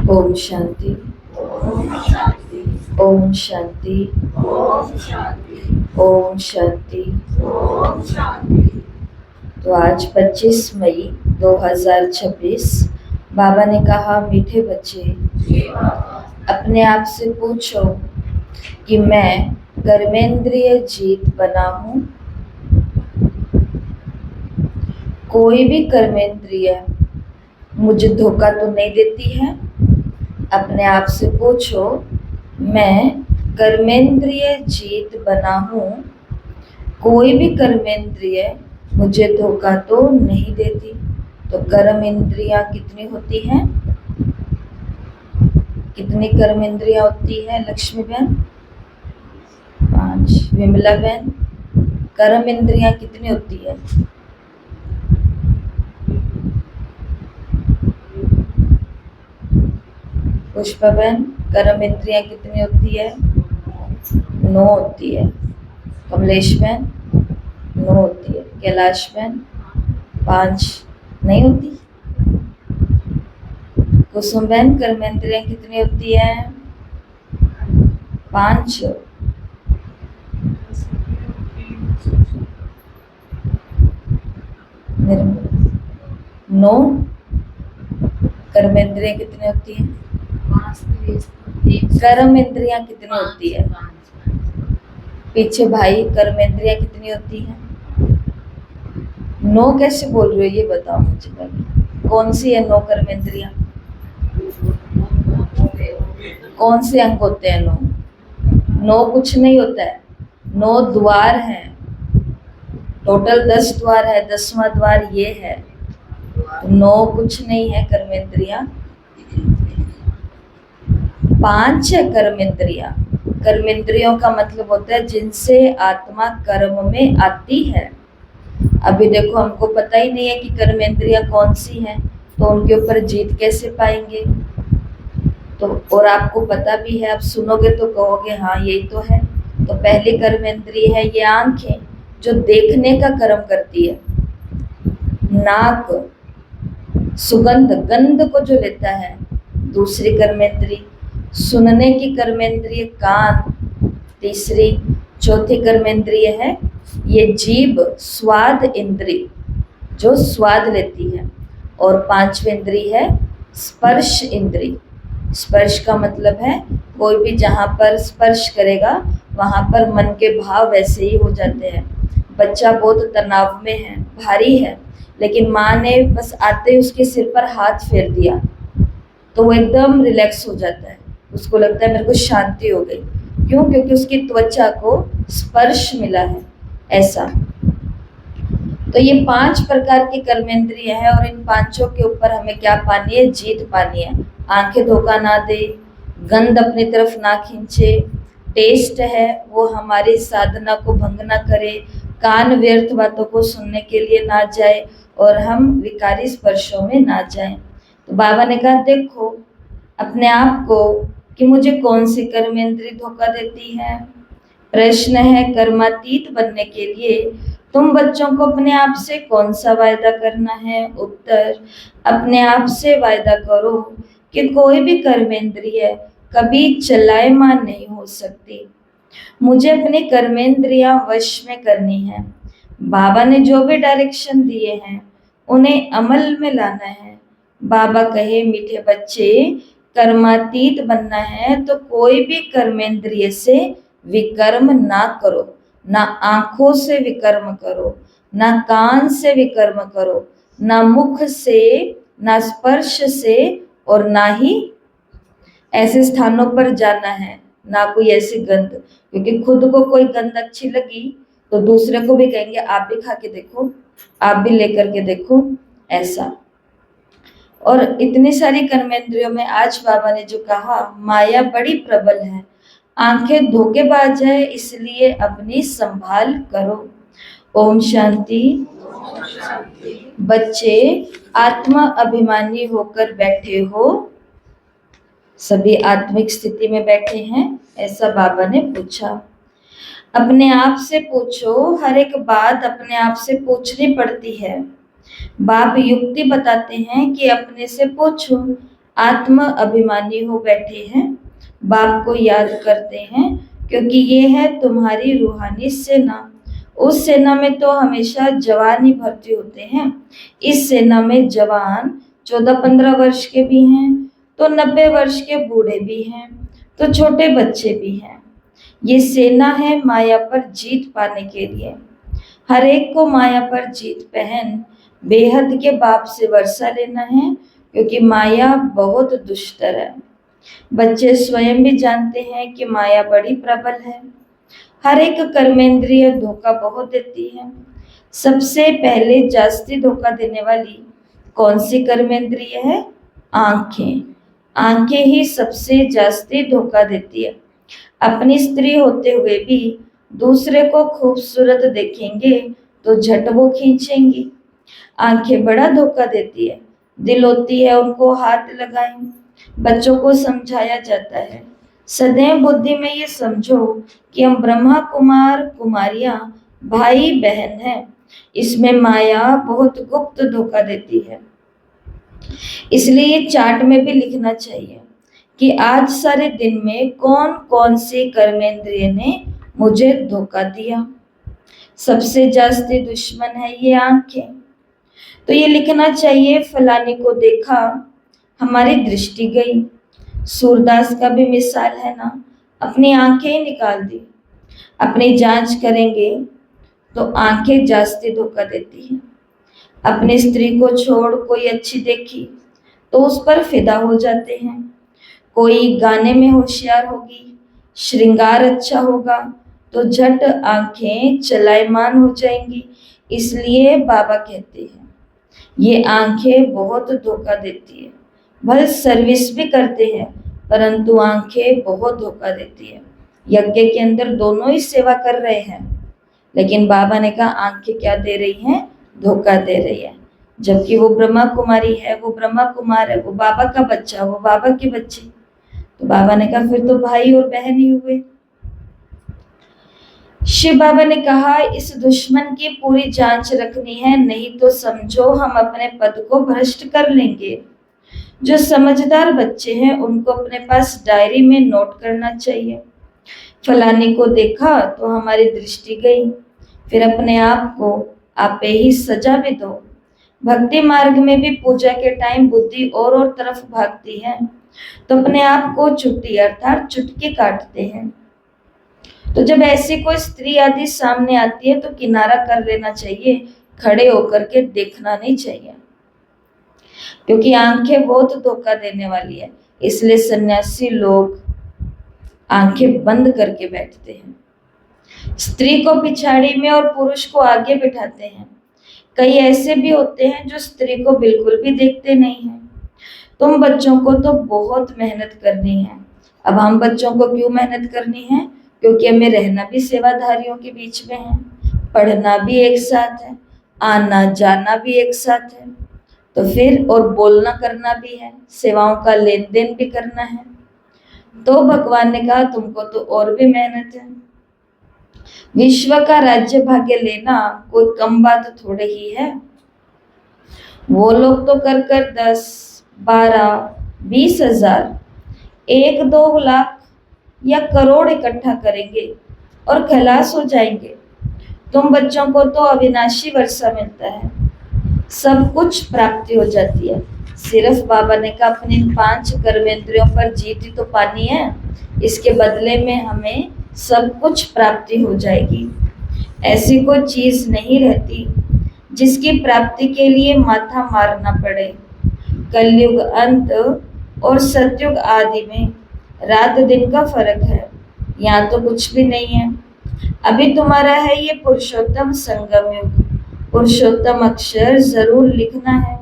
ओम शांति। ओम शांति। ओम शांति। तो आज 25 मई 2026 बाबा ने कहा, मीठे बच्चे अपने आप से पूछो कि मैं कर्मेंद्रिय जीत बना हूँ। कोई भी कर्मेंद्रिय मुझे धोखा तो नहीं देती है। अपने आप से पूछो, मैं कर्मेंद्रिय जीत बना हूँ। कोई भी कर्मेंद्रिय मुझे धोखा तो नहीं देती। तो कर्म इंद्रियां कितनी होती हैं? कितनी कर्म इंद्रियां होती है लक्ष्मी बहन? 5। विमला बहन, कर्म इंद्रियां कितनी होती है? पुष्पा बहन, कर्म इंद्रियां कितनी होती है? 9 होती है। कमलेश बहन, 9 होती है। कैलाश बहन, 5 नहीं होती। कुसुम बहन, कर्मेंद्रियां कितनी होती है? 5। नो। कर्मेंद्रियां कितनी होती है? कर्म इंद्रियां कितनी होती है? पीछे भाई, कर्मेंद्रियां कितनी होती है? 9 कैसे बोल रहे हो ये बताओ मुझे पहले। कौन सी है 9 कर्मेंद्रियां? कौन से अंग होते हैं 9? 9 कुछ नहीं होता है। 9 द्वार हैं। टोटल 10 द्वार है। 10वां द्वार ये है। 9 कुछ नहीं है कर्मेंद्रियां। 5 है कर्मेंद्रियां। कर्मेंद्रियों का मतलब होता है जिनसे आत्मा कर्म में आती है। अभी देखो, हमको पता ही नहीं है कि कर्मेंद्रियां कौन सी हैं, तो उनके ऊपर जीत कैसे पाएंगे? तो और आपको पता भी है, आप सुनोगे तो कहोगे हाँ यही तो है। तो पहली कर्मेंद्रिय है ये आंखें, जो देखने का कर्म करती है। नाक सुगंध, गंध को जो लेता है। दूसरी कर्मेंद्रिय। सुनने की कर्मेंद्रिय कान, तीसरी। चौथी कर्मेंद्रिय है ये जीभ, स्वाद इंद्रिय, जो स्वाद लेती है। और 5वीं इंद्रिय है स्पर्श इंद्रिय। स्पर्श का मतलब है कोई भी जहाँ पर स्पर्श करेगा वहाँ पर मन के भाव वैसे ही हो जाते हैं। बच्चा बहुत तनाव में है, भारी है, लेकिन माँ ने बस आते ही उसके सिर पर हाथ फेर दिया तो वो एकदम रिलैक्स हो जाता है। उसको लगता है मेरे को शांति हो गई। क्यों? क्योंकि उसकी त्वचा को स्पर्श मिला है। ऐसा। तो ये 5 प्रकार की कर्मेंद्रिय है और इन 5 के ऊपर हमें क्या पानी है? जीत पानी है। आंखें धोखा ना दे, गंध अपनी तरफ ना खींचे, टेस्ट है वो हमारी साधना को भंग ना करे, कान व्यर्थ बातों को सुनने के लिए ना जाए और हम विकारी स्पर्शों में ना जाएं। तो बाबा ने कहा, देखो अपने आप को कि मुझे कौन सी कर्मेंद्रिय धोखा देती है। प्रश्न है, कर्मातीत बनने के लिए तुम बच्चों को अपने आप से कौन सा वायदा करना है? उत्तर, अपने आप से वायदा करो कि कोई भी कर्मेंद्रिय कभी चलायमान नहीं हो सकती। मुझे अपनी कर्मेंद्रियां वश में करनी है। बाबा ने जो भी डायरेक्शन दिए हैं उन्हें अमल में लाना है। बाबा कहे, मीठे बच्चे कर्मातीत बनना है तो कोई भी कर्मेंद्रिय से विकर्म ना करो। ना आंखों से विकर्म करो, ना कान से विकर्म करो, ना मुख से, ना स्पर्श से, और ना ही ऐसे स्थानों पर जाना है, ना कोई ऐसी गंध। क्योंकि खुद को कोई गंध अच्छी लगी तो दूसरे को भी कहेंगे आप भी खा के देखो, आप भी लेकर के देखो। ऐसा। और इतनी सारी कर्मेंद्रियों में आज बाबा ने जो कहा, माया बड़ी प्रबल है, आंखें धोखेबाज है, इसलिए अपनी संभाल करो। ओम शांति। बच्चे आत्मा अभिमानी होकर बैठे हो, सभी आत्मिक स्थिति में बैठे हैं, ऐसा बाबा ने पूछा। अपने आप से पूछो, हर एक बात अपने आप से पूछनी पड़ती है। बाप युक्ति बताते हैं कि अपने से पूछो, आत्म अभिमानी हो बैठे हैं, बाप को याद करते हैं, क्योंकि ये है तुम्हारी रूहानी सेना। उस सेना में तो हमेशा जवान ही भर्ती होते हैं। इस सेना में जवान 14-15 वर्ष के भी हैं, तो 90 वर्ष के बूढ़े भी हैं, तो छोटे बच्चे भी हैं। ये सेना है माया पर जीत पाने के लिए। हर एक को माया पर जीत पहन बेहद के बाप से वर्षा लेना है, क्योंकि माया बहुत दुष्टर है। बच्चे स्वयं भी जानते हैं कि माया बड़ी प्रबल है। हर एक कर्मेंद्रिय धोखा बहुत देती है। सबसे पहले जास्ती धोखा देने वाली कौन सी कर्मेंद्रिय है? आंखें। आंखें ही सबसे जास्ती धोखा देती है। अपनी स्त्री होते हुए भी दूसरे को खूबसूरत देखेंगे तो झट वो खींचेंगी। आंखें बड़ा धोखा देती है। दिल होती है उनको हाथ लगाएं। बच्चों को समझाया जाता है, सदैव बुद्धि में ये समझो कि हम ब्रह्मा कुमार कुमारियां भाई बहन हैं। इसमें माया बहुत गुप्त धोखा देती है। इसलिए ये चार्ट में भी लिखना चाहिए कि आज सारे दिन में कौन कौन से कर्मेंद्रिय ने मुझे धोखा दिया। सबसे जास्ती दुश्मन है ये आंखें। तो ये लिखना चाहिए, फलाने को देखा, हमारी दृष्टि गई। सूरदास का भी मिसाल है ना, अपनी आंखें ही निकाल दी। अपनी जांच करेंगे तो आंखें जास्ती धोखा देती हैं। अपनी स्त्री को छोड़ कोई अच्छी देखी तो उस पर फिदा हो जाते हैं। कोई गाने में होशियार होगी, श्रृंगार अच्छा होगा तो झट आंखें चलायमान हो जाएंगी। इसलिए बाबा कहते हैं ये आंखें बहुत धोखा देती है। भले सर्विस भी करते हैं परंतु आंखें बहुत धोखा देती है। यज्ञ के अंदर दोनों ही सेवा कर रहे हैं, लेकिन बाबा ने कहा आंखें क्या दे रही हैं? धोखा दे रही है। जबकि वो ब्रह्मा कुमारी है, वो ब्रह्मा कुमार है, वो बाबा का बच्चा, वो बाबा के बच्चे। तो बाबा ने कहा फिर तो भाई और बहन ही हुए। शिव बाबा ने कहा इस दुश्मन की पूरी जांच रखनी है, नहीं तो समझो हम अपने पद को भ्रष्ट कर लेंगे। जो समझदार बच्चे हैं उनको अपने पास डायरी में नोट करना चाहिए। फलाने को देखा तो हमारी दृष्टि गई, फिर अपने आप को आपे ही सजा भी दो। भक्ति मार्ग में भी पूजा के टाइम बुद्धि और तरफ भागती है, तो अपने आप को चुट्टी अर्थात चुटकी काटते हैं। तो जब ऐसी कोई स्त्री आदि सामने आती है तो किनारा कर लेना चाहिए, खड़े होकर के देखना नहीं चाहिए, क्योंकि आंखें बहुत धोखा देने वाली है। इसलिए सन्यासी लोग आंखें बंद करके बैठते हैं। स्त्री को पिछाड़ी में और पुरुष को आगे बिठाते हैं। कई ऐसे भी होते हैं जो स्त्री को बिल्कुल भी देखते नहीं हैं। तुम बच्चों को तो बहुत मेहनत करनी है। अब हम बच्चों को क्यों मेहनत करनी है? क्योंकि हमें रहना भी सेवाधारियों के बीच में है, पढ़ना भी एक साथ है, आना जाना भी एक साथ है, तो फिर और बोलना करना भी है, सेवाओं का लेन देन भी करना है। तो भगवान ने कहा तुमको तो और भी मेहनत है। विश्व का राज्य भाग्य लेना कोई कम बात थोड़े ही है। वो लोग तो कर 10, 12, 20 हजार, 1-2 लाख या करोड़ इकट्ठा करेंगे और खलास हो जाएंगे। तुम बच्चों को तो अविनाशी वर्षा मिलता है, सब कुछ प्राप्ति हो जाती है। सिर्फ बाबा ने कहा अपने 5 कर्मेंद्रियों पर जीत तो पानी है, इसके बदले में हमें सब कुछ प्राप्ति हो जाएगी। ऐसी कोई चीज नहीं रहती जिसकी प्राप्ति के लिए माथा मारना पड़े। कलयुग अंत और सतयुग आदि में रात दिन का फर्क है, यहाँ तो कुछ भी नहीं है। अभी तुम्हारा है ये पुरुषोत्तम संगम युग। पुरुषोत्तम अक्षर जरूर लिखना है।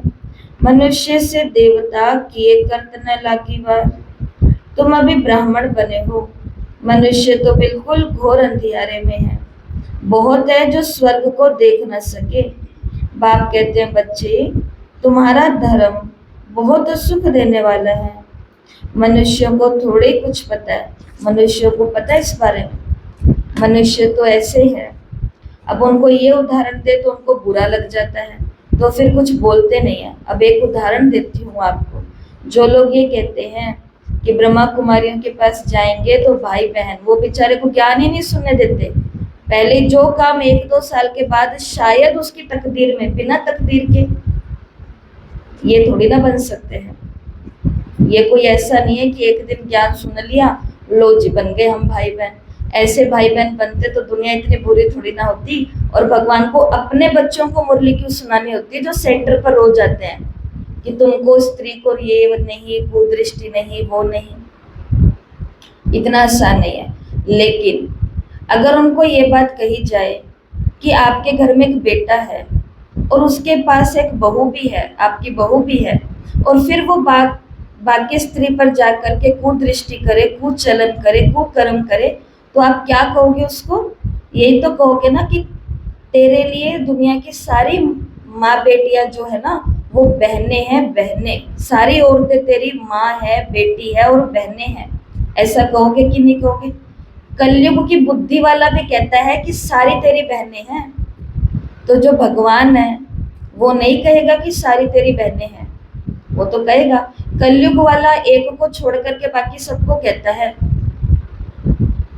मनुष्य से देवता किए करत न लागी बार। तुम अभी ब्राह्मण बने हो, मनुष्य तो बिल्कुल घोर अंधियारे में है। बहुत है जो स्वर्ग को देख न सके। बाप कहते हैं बच्चे तुम्हारा धर्म बहुत सुख देने वाला है। मनुष्यों को थोड़े कुछ पता है, मनुष्यों को पता है इस बारे में। मनुष्य तो ऐसे है, अब उनको ये उदाहरण दे तो उनको बुरा लग जाता है, तो फिर कुछ बोलते नहीं है। अब एक उदाहरण देती हूँ आपको। जो लोग ये कहते हैं कि ब्रह्मा कुमारियों के पास जाएंगे तो भाई बहन, वो बेचारे को ज्ञान ही नहीं सुनने देते। पहले जो काम 1-2 साल के बाद शायद उसकी तकदीर में, बिना तकदीर के ये थोड़ी ना बन सकते हैं। ये कोई ऐसा नहीं है कि एक दिन ज्ञान सुन लिया, लो जी बन गए हम भाई बहन। ऐसे भाई बहन बनते तो दुनिया इतनी बुरी थोड़ी ना होती। और भगवान को अपने बच्चों को मुरली क्यों सुनानी होती है, जो सेंटर पर रोज जाते हैं कि तुमको स्त्री को ये नहीं, कुदृष्टि नहीं, वो नहीं। इतना आसान नहीं है। लेकिन अगर उनको ये बात कही जाए कि आपके घर में एक बेटा है और उसके पास एक बहू भी है, आपकी बहू भी है, और फिर वो बाकी स्त्री पर जा करके कुदृष्टि करे, कुचलन करे, कुकर्म करे, तो आप क्या कहोगे उसको? यही तो कहोगे ना कि तेरे लिए दुनिया की सारी माँ बेटियां जो है ना, वो बहनें हैं, बहनें। सारी औरतें तेरी माँ है, बेटी है और बहनें हैं। ऐसा कहोगे कि नहीं कहोगे? कलयुग की बुद्धि वाला भी कहता है कि सारी तेरी बहनें हैं। तो जो भगवान है वो नहीं कहेगा कि सारी तेरी बहनें हैं, वो तो कहेगा। कलयुग वाला एक को छोड़ करके बाकी सबको कहता है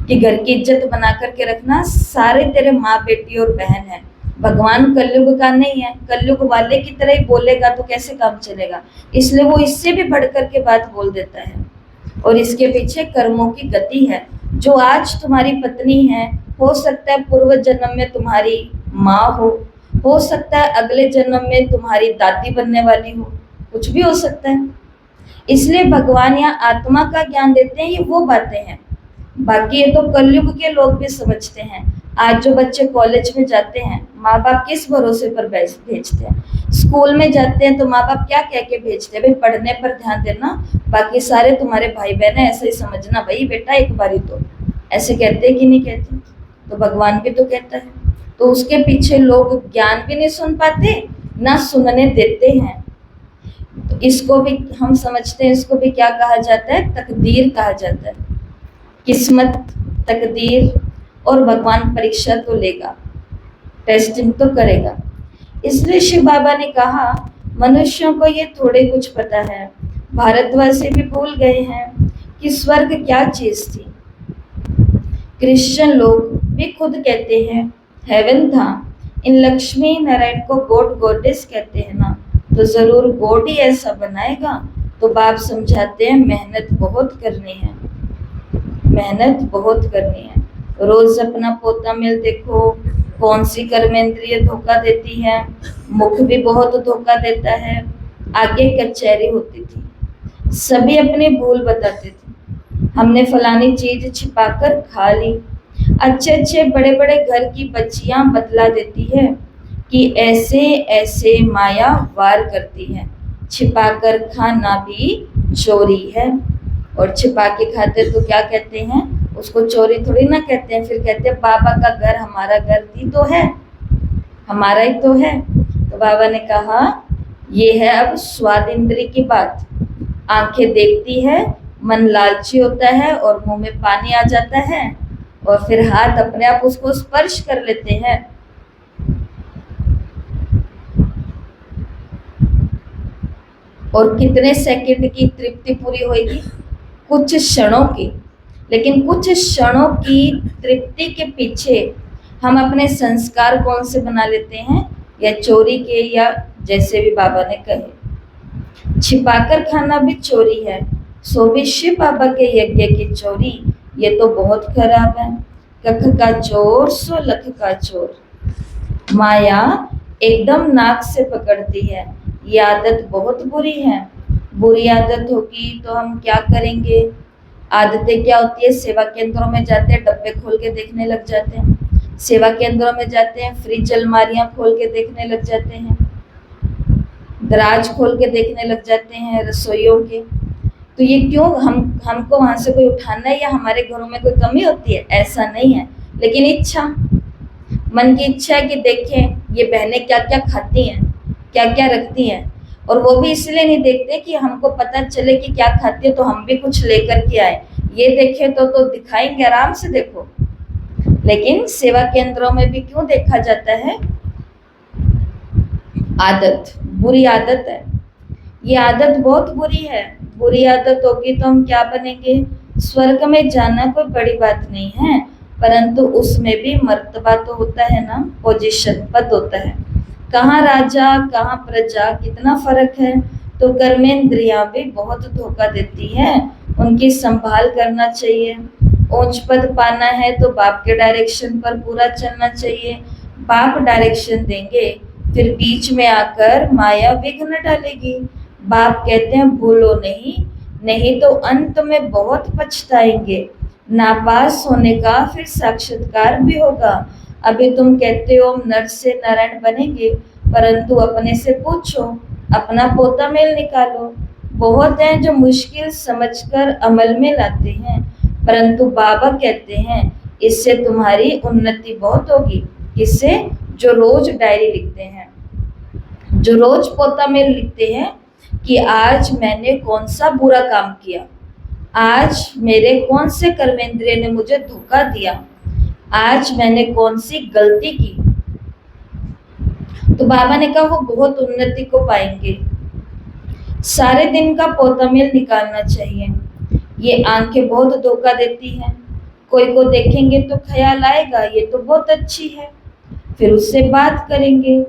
कि घर की इज्जत बना करके रखना, सारे तेरे माँ बेटी और बहन है। भगवान कलयुग का नहीं है, कलयुग वाले की तरह ही बोलेगा तो कैसे काम चलेगा। इसलिए वो इससे भी बढ़ करके बात बोल देता है। और इसके पीछे कर्मों की गति है। जो आज तुम्हारी पत्नी है, हो सकता है पूर्व जन्म में तुम्हारी माँ हो सकता है अगले जन्म में तुम्हारी दादी बनने वाली हो, कुछ भी हो सकता है। इसलिए भगवान यहाँ आत्मा का ज्ञान देते हैं, ये वो बातें हैं। बाकी ये तो कलयुग के लोग भी समझते हैं। आज जो बच्चे कॉलेज में जाते हैं, माँ बाप किस भरोसे पर भेजते हैं? स्कूल में जाते हैं तो माँ बाप क्या कह के भेजते हैं? भाई पढ़ने पर ध्यान देना, बाकी सारे तुम्हारे भाई बहन है, ऐसा ही समझना भाई बेटा, एक बारी तो। ऐसे कहते हैं कि नहीं कहते? तो भगवान भी तो कहता है। तो उसके पीछे लोग ज्ञान भी नहीं सुन पाते, ना सुनने देते हैं। तो इसको भी हम समझते हैं, इसको भी क्या कहा जाता है? तकदीर कहा जाता है। किस्मत, तकदीर, और भगवान परीक्षा तो लेगा, टेस्टिंग तो करेगा। इसलिए शिव बाबा ने कहा मनुष्यों को ये थोड़े कुछ पता है, भारतवासी भी भूल गए हैं कि स्वर्ग क्या चीज थी। क्रिश्चियन लोग भी खुद कहते हैं हेवन था। इन लक्ष्मी नारायण को गॉड गॉडेस कहते हैं ना, तो जरूर गॉड ही ऐसा बनाएगा। तो बाप समझाते हैं मेहनत बहुत करनी है, मेहनत बहुत करनी है। रोज अपना पोता मिल देखो, कौन सी कर्मेंद्रिय धोखा देती है, मुख भी बहुत धोखा देता है। आगे कचहरी होती थी, सभी अपनी भूल बताते थे, हमने फलानी चीज छिपाकर खा ली। अच्छे अच्छे बड़े बड़े घर की बच्चियां बतला देती है कि ऐसे ऐसे माया वार करती है, छिपाकर खाना भी चोरी है। और छिपा के खाते तो क्या कहते हैं? उसको चोरी थोड़ी ना कहते हैं। फिर कहते हैं बाबा का घर हमारा घर ही तो है, हमारा ही तो है। तो बाबा ने कहा ये है अब स्वाद इंद्री की बात। आंखें देखती है, मन लालची होता है और मुंह में पानी आ जाता है, और फिर हाथ अपने आप उसको स्पर्श कर लेते हैं। और कितने सेकंड की तृप्ति पूरी होगी? कुछ क्षणों की। लेकिन कुछ क्षणों की तृप्ति के पीछे हम अपने संस्कार कौन से बना लेते हैं? या चोरी के, या जैसे भी बाबा ने कहे छिपाकर खाना भी चोरी है, सो भी शिव बाबा के यज्ञ की चोरी। ये तो बहुत खराब है। कख का चोर सो लख का चोर। माया एकदम नाक से पकड़ती है। ये आदत बहुत बुरी है। बुरी आदत होगी तो हम क्या करेंगे? आदतें क्या होती है? सेवा केंद्रों में जाते हैं, डब्बे खोल के देखने लग जाते हैं। सेवा केंद्रों में जाते हैं, फ्रिज अलमारियां खोल के देखने लग जाते हैं, दराज खोल के देखने लग जाते हैं रसोइयों के। तो ये क्यों? हमको वहां से कोई उठाना है या हमारे घरों में कोई कमी होती है? ऐसा नहीं है। लेकिन इच्छा, मन की इच्छा है कि देखें ये बहनें क्या क्या खाती हैं, क्या क्या रखती हैं। और वो भी इसलिए नहीं देखते कि हमको पता चले कि क्या खाती है तो हम भी कुछ लेकर के आए। ये देखे तो दिखाएंगे, आराम से देखो। लेकिन सेवा केंद्रों में भी क्यों देखा जाता है? आदत, बुरी आदत है। ये आदत बहुत बुरी है। बुरी आदत होगी तो हम क्या बनेंगे? स्वर्ग में जाना कोई बड़ी बात नहीं है, परंतु उसमें भी मर्तबा तो होता है ना, पोजीशन, पद होता है। कहाँ राजा कहाँ प्रजा, कितना फर्क है। तो कर्मेंद्रियां भी बहुत धोखा देती है, उनकी संभाल करना चाहिए। ऊंच पद पाना है तो बाप के डायरेक्शन पर पूरा चलना चाहिए। बाप डायरेक्शन देंगे, फिर बीच में आकर माया विघ्न डालेगी। बाप कहते हैं भूलो नहीं, नहीं तो अंत में बहुत पछताएंगे। नापास होने का फिर साक्षात्कार भी होगा। अभी तुम कहते हो हम नर से नारायण बनेंगे, परंतु अपने से पूछो, अपना पोता मेल निकालो। बहुत हैं जो मुश्किल समझकर अमल में लाते हैं, परंतु बाबा कहते हैं इससे तुम्हारी उन्नति बहुत होगी। किससे? जो रोज डायरी लिखते हैं, जो रोज पोता मेल लिखते हैं कि आज मैंने कौन सा बुरा काम किया, आज मेरे कौन से कर्मेंद्रिय ने मुझे धोखा दिया, आज मैंने कौन सी गलती की। तो बाबा ने कहा वो बहुत उन्नति को पाएंगे। सारे दिन का पोता मेल निकालना चाहिए। ये आंखें बहुत धोखा देती हैं, कोई को देखेंगे तो ख्याल आएगा ये तो बहुत अच्छी है, फिर उससे बात करेंगे।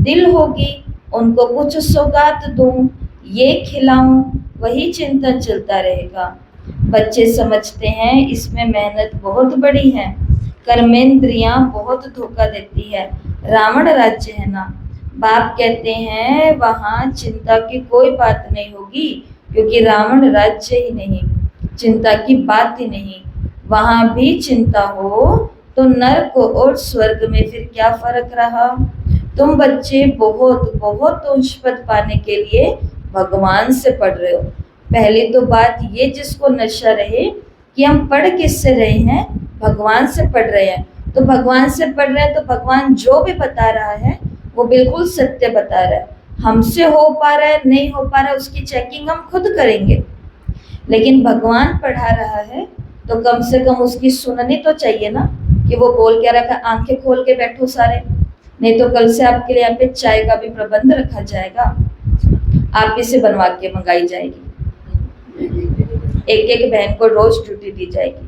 दिल होगी उनको कुछ सौगात दूं, ये खिलाऊं, वही चिंतन चलता रहेगा। बच्चे समझते हैं इसमें मेहनत बहुत बड़ी है, कर्मेंद्रियां बहुत धोखा देती है। रावण राज्य है ना, बाप कहते हैं वहां चिंता की कोई बात नहीं होगी, क्योंकि रावण राज्य ही नहीं, चिंता की बात ही नहीं। वहां भी चिंता हो तो नरक और स्वर्ग में फिर क्या फर्क रहा। तुम बच्चे बहुत बहुत उच्च पद पाने के लिए भगवान से पढ़ रहे हो। पहली तो बात ये जिसको नशा रहे कि हम पढ़ किससे रहे हैं, भगवान से पढ़ रहे हैं। तो भगवान से पढ़ रहे हैं तो भगवान जो भी बता रहा है वो बिल्कुल सत्य बता रहा है। हमसे हो पा रहा है नहीं हो पा रहा है उसकी चेकिंग हम खुद करेंगे, लेकिन भगवान पढ़ा रहा है तो कम से कम उसकी सुननी तो चाहिए ना, कि वो बोल क्या रखा, आंखें खोल के बैठो सारे, नहीं तो कल से आपके लिए यहाँ पे चाय का भी प्रबंध रखा जाएगा, आप ही से बनवा के मंगाई जाएगी, एक एक बहन को रोज ड्यूटी दी जाएगी।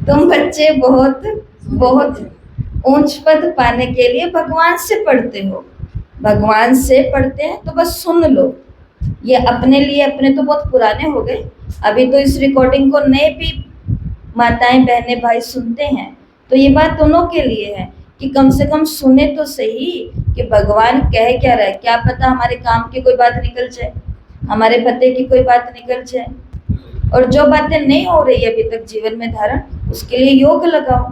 तुम बच्चे बहुत बहुत ऊंच पद पाने के लिए भगवान से पढ़ते हो, भगवान से पढ़ते हैं तो बस सुन लो। ये अपने लिए, अपने तो बहुत पुराने हो गए, अभी तो इस रिकॉर्डिंग को नए भी माताएं बहनें भाई सुनते हैं, तो ये बात दोनों के लिए है कि कम से कम सुने तो सही कि भगवान कह क्या रहा है। क्या पता हमारे काम की कोई बात निकल जाए, हमारे पते की कोई बात निकल जाए, और जो बातें नहीं हो रही अभी तक जीवन में धारण, उसके लिए योग लगाओ,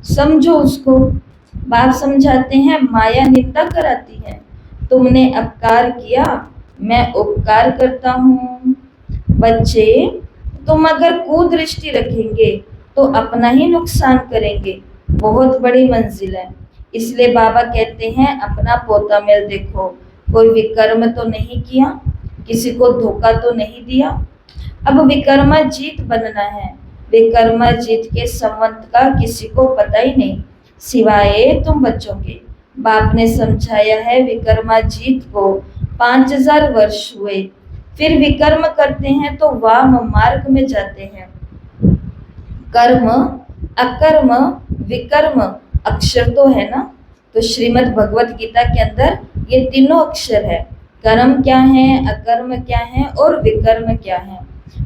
समझो उसको। बाप समझाते हैं माया निंदा कराती है, तुमने अपकार किया मैं उपकार करता हूँ। बच्चे तुम अगर कुदृष्टि रखेंगे तो अपना ही नुकसान करेंगे, बहुत बड़ी मंजिल है। इसलिए बाबा कहते हैं अपना पोता मेल देखो, कोई विकर्म तो नहीं किया, किसी को धोखा तो नहीं दिया। अब विक्रमाजीत बनना है, विक्रमाजीत के संवत का किसी को पता ही नहीं सिवाय तुम बच्चों के। बाप ने समझाया है विक्रमाजीत को 5000 वर्ष हुए, फिर विकर्म करते हैं तो वाम मार्ग में जाते हैं। कर्म अकर्म विकर्म अक्षर तो है ना, तो श्रीमद् भगवत गीता के अंदर ये तीनों अक्षर है। कर्म क्या है, अकर्म क्या है और विकर्म क्या है।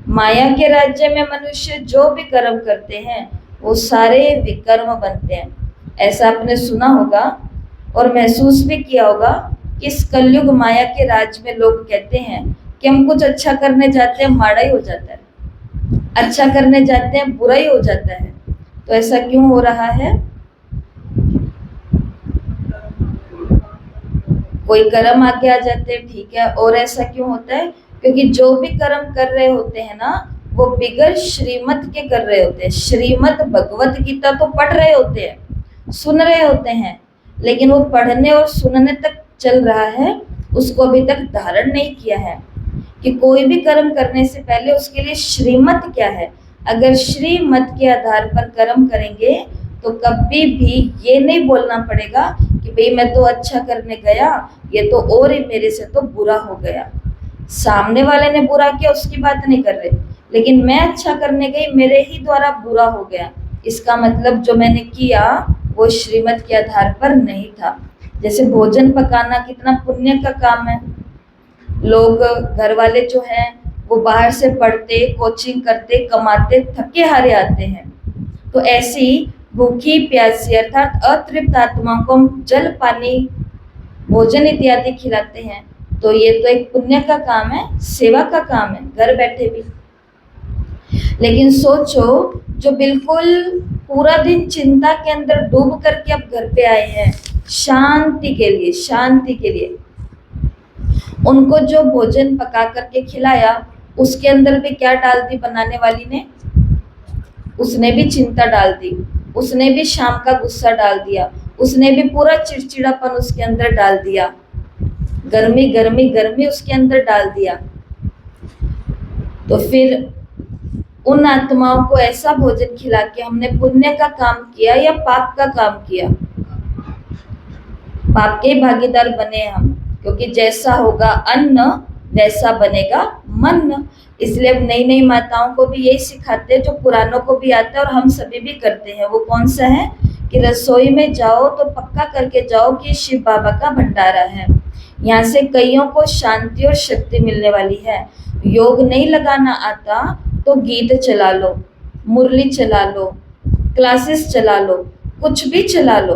माया के राज्य में मनुष्य जो भी कर्म करते हैं वो सारे विकर्म बनते हैं। ऐसा आपने सुना होगा और महसूस भी किया होगा कि इस कलयुग माया के राज्य में लोग कहते हैं कि हम कुछ अच्छा करने जाते हैं माड़ा ही हो जाता है, अच्छा करने जाते हैं बुरा ही हो जाता है। तो ऐसा क्यों हो रहा है? कोई कर्म आगे आ जाते हैं, ठीक है, और ऐसा क्यों होता है? क्योंकि जो भी कर्म कर रहे होते हैं ना वो बिगर श्रीमत के कर रहे होते हैं। श्रीमद् भगवत गीता तो पढ़ रहे होते हैं, सुन रहे होते हैं, लेकिन वो पढ़ने और सुनने तक चल रहा है, उसको अभी तक धारण नहीं किया है कि कोई भी कर्म करने से पहले उसके लिए श्रीमत क्या है। अगर श्रीमत के आधार पर कर्म करेंगे तो कभी भी ये नहीं बोलना पड़ेगा कि भाई मैं तो अच्छा करने गया, ये तो और ही मेरे से तो बुरा हो गया। सामने वाले ने बुरा किया उसकी बात नहीं कर रहे, लेकिन मैं अच्छा करने गई, मेरे ही द्वारा बुरा हो गया। इसका मतलब जो मैंने किया वो श्रीमत के आधार पर नहीं था। जैसे भोजन पकाना कितना पुण्य का काम है। लोग घर वाले जो हैं वो बाहर से पढ़ते, कोचिंग करते, कमाते, थके हारे आते हैं, तो ऐसी भूखी प्यासी अर्थात अतृप्त आत्माओं को हम जल, पानी, भोजन इत्यादि खिलाते हैं। तो ये तो एक पुण्य का काम है, सेवा का काम है, घर बैठे भी। लेकिन सोचो, जो बिल्कुल पूरा दिन चिंता के अंदर डूब करके अब घर पे आए हैं शांति के लिए, शांति के लिए, उनको जो भोजन पका करके खिलाया उसके अंदर भी क्या डाल दी बनाने वाली ने? उसने भी चिंता डाल दी, उसने भी शाम का गुस्सा डाल दिया, उसने भी पूरा चिड़चिड़ापन उसके अंदर डाल दिया, गर्मी गर्मी गर्मी उसके अंदर डाल दिया। तो फिर उन आत्माओं को ऐसा भोजन खिला के हमने पुण्य का काम किया या पाप का काम किया? पाप के भागीदार बने हम, क्योंकि जैसा होगा अन्न वैसा बनेगा मन। इसलिए अब नई नई माताओं को भी यही सिखाते हैं जो पुरानों को भी आता है और हम सभी भी करते हैं। वो कौन सा है कि रसोई में जाओ तो पक्का करके जाओ कि शिव बाबा का भंडारा है, यहाँ से कईयों को शांति और शक्ति मिलने वाली है। योग नहीं लगाना आता तो गीत चला लो, मुरली चला लो, क्लासेस चला लो, कुछ भी चला लो,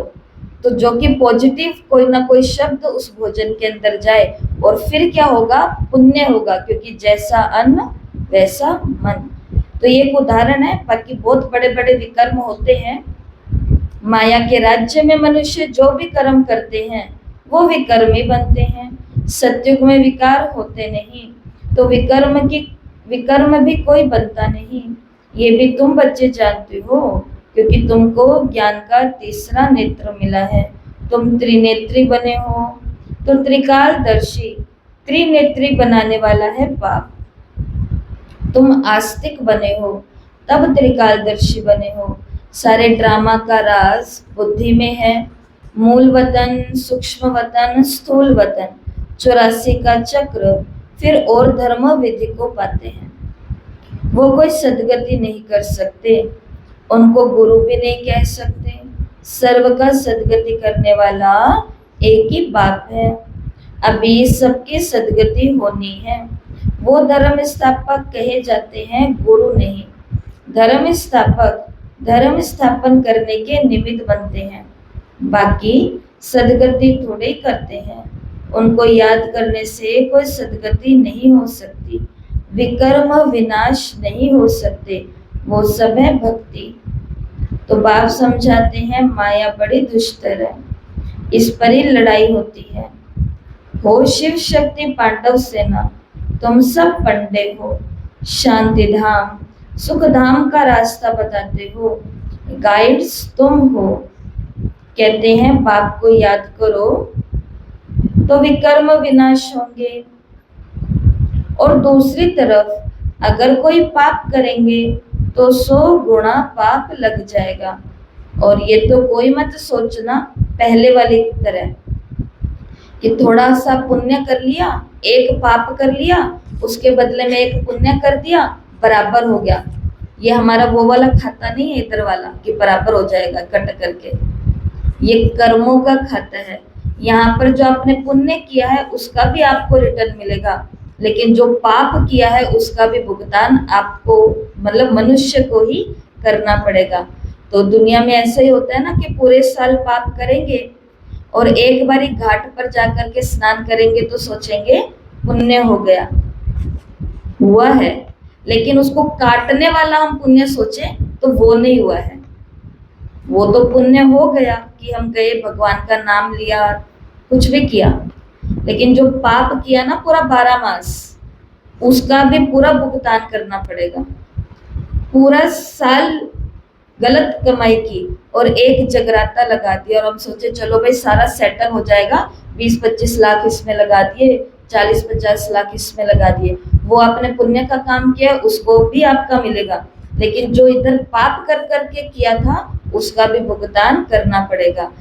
तो जो कि पॉजिटिव कोई ना कोई शब्द उस भोजन के अंदर जाए, और फिर क्या होगा? पुण्य होगा, क्योंकि जैसा अन्न वैसा मन। तो ये एक उदाहरण है, बाकी बहुत बड़े बड़े विकर्म होते हैं। माया के राज्य में मनुष्य जो भी कर्म करते हैं वो विकर्मी बनते हैं। सत्युग में विकार होते नहीं, तो विकर्म भी कोई बनता नहीं। ये भी तुम बच्चे जानते हो, क्योंकि तुमको ज्ञान का तीसरा नेत्र मिला है। तुम त्रिनेत्री बने हो, तो त्रिकालदर्शी, त्रिनेत्री बनाने वाला है पाप। तुम आस्तिक बने हो, तब त्रिकालदर्शी बने हो। सारे ड्रामा का राज बुद्धि में है। मूल वतन, सूक्ष्म वतन, स्थूल वतन, 84 का चक्र, फिर और धर्म विधि को पाते हैं। वो कोई सदगति नहीं कर सकते, उनको गुरु भी नहीं कह सकते। सर्व का सदगति करने वाला एक ही बाप है। अभी सबकी सदगति होनी है। वो धर्म स्थापक कहे जाते हैं, गुरु नहीं। धर्म स्थापक धर्म स्थापन करने के निमित्त बनते हैं, बाकी सदगति थोड़े ही करते हैं। उनको याद करने से कोई सदगति नहीं हो सकती, विकर्म विनाश नहीं हो सकते, वो सब है भक्ति। तो बाप समझाते हैं माया बड़ी दुष्टर है, इस पर ही लड़ाई होती है। हो शिव शक्ति पांडव सेना, तुम सब पंडे हो। शांति धाम सुख धाम का रास्ता बताते हो, गाइड्स तुम हो। कहते हैं बाप को याद करो तो विकर्म विनाश होंगे, और दूसरी तरफ अगर कोई पाप करेंगे तो 100 गुना पाप लग जाएगा। और ये तो कोई मत सोचना पहले वाली तरह कि थोड़ा सा पुण्य कर लिया, एक पाप कर लिया, उसके बदले में एक पुण्य कर दिया, बराबर हो गया। ये हमारा वो वाला खाता नहीं है इधर वाला कि बराबर हो जाएगा कट करके। ये कर्मों का खाता है। यहाँ पर जो आपने पुण्य किया है उसका भी आपको रिटर्न मिलेगा, लेकिन जो पाप किया है उसका भी भुगतान आपको, मतलब मनुष्य को ही करना पड़ेगा। तो दुनिया में ऐसा ही होता है ना कि पूरे साल पाप करेंगे और एक बारी घाट पर जाकर के स्नान करेंगे तो सोचेंगे पुण्य हो गया, हुआ है, लेकिन उसको काटने वाला हम पुण्य सोचे तो वो नहीं हुआ है। वो तो पुण्य हो गया कि हम गए, भगवान का नाम लिया, कुछ भी किया, लेकिन जो पाप किया ना पूरा 12 मास, उसका भी पूरा भुगतान करना पड़ेगा। पूरा साल गलत कमाई की और एक जगराता लगा दिया और हम सोचे चलो भाई सारा सेटल हो जाएगा, 20-25 लाख इसमें लगा दिए, 40-50 लाख इसमें लगा दिए। वो आपने पुण्य का काम किया, उसको भी आपका मिलेगा, लेकिन जो इधर पाप कर करके किया था उसका भी भुगतान करना पड़ेगा।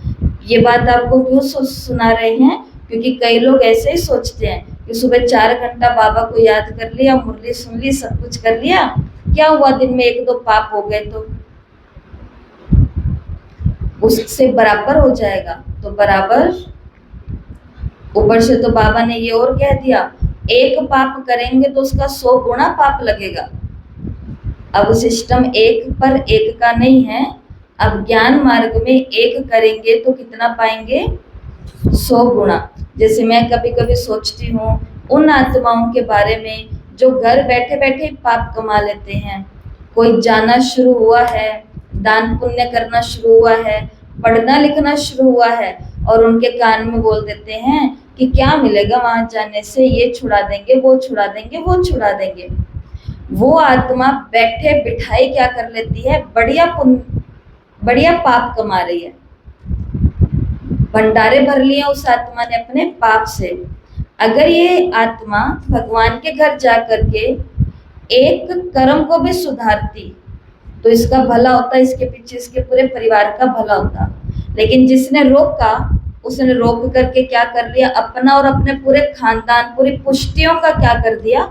ये बात आपको क्यों सुना रहे हैं? क्योंकि कई लोग ऐसे ही सोचते हैं कि सुबह 4 घंटा बाबा को याद कर लिया, मुरली सुन ली, सब कुछ कर लिया, क्या हुआ, दिन में 1-2 पाप हो गए तो उससे बराबर हो जाएगा। तो बराबर, ऊपर से तो बाबा ने ये और कह दिया, एक पाप करेंगे तो उसका 100 गुना पाप लगेगा। अब सिस्टम एक पर एक का नहीं है। अब ज्ञान मार्ग में एक करेंगे तो कितना पाएंगे? 100 गुना। जैसे मैं कभी कभी सोचती हूँ उन आत्माओं के बारे में जो घर बैठे बैठे पाप कमा लेते हैं। कोई जाना शुरू हुआ है, दान पुण्य करना शुरू हुआ है, पढ़ना लिखना शुरू हुआ है, और उनके कान में बोल देते हैं कि क्या मिलेगा वहां जाने से, ये छुड़ा देंगे, वो छुड़ा देंगे, वो छुड़ा देंगे। वो आत्मा बैठे बिठाए क्या कर लेती है? बढ़िया पाप कमा रही है। भंडारे भर लिए उस आत्मा ने अपने पाप से। अगर ये आत्मा भगवान के घर जा करके एक कर्म को भी सुधारती तो इसका भला होता, इसके पीछे इसके पूरे परिवार का भला होता। लेकिन जिसने रोका, उसने रोक करके क्या कर लिया? अपना और अपने पूरे खानदान, पूरी पुश्तियों का क्या कर दिया?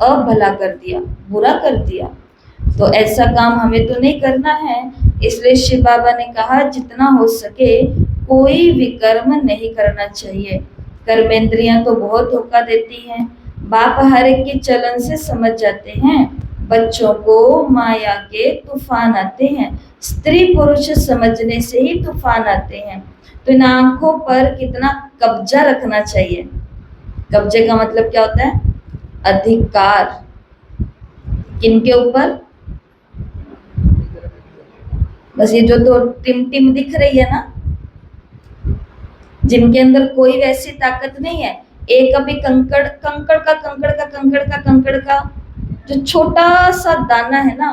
अभला कर दिया, बुरा कर दिया। तो ऐसा काम हमें तो नहीं करना है। इसलिए शिव बाबा ने कहा जितना हो सके कोई विकर्म नहीं करना चाहिए। कर्मेंद्रियां तो बहुत धोखा देती हैं। बाप हर एक के चलन से समझ जाते हैं। बच्चों को माया के तूफान आते हैं। स्त्री पुरुष समझने से ही तूफान आते हैं। तो इन आंखों पर कितना कब्जा रखना चाहिए। कब्जे का मतलब क्या होता है? अधिकार। किनके ऊपर? बस ये जो दो टिम दिख रही है ना, जिनके अंदर कोई वैसी ताकत नहीं है। एक अभी कंकड़ का जो छोटा सा दाना है ना,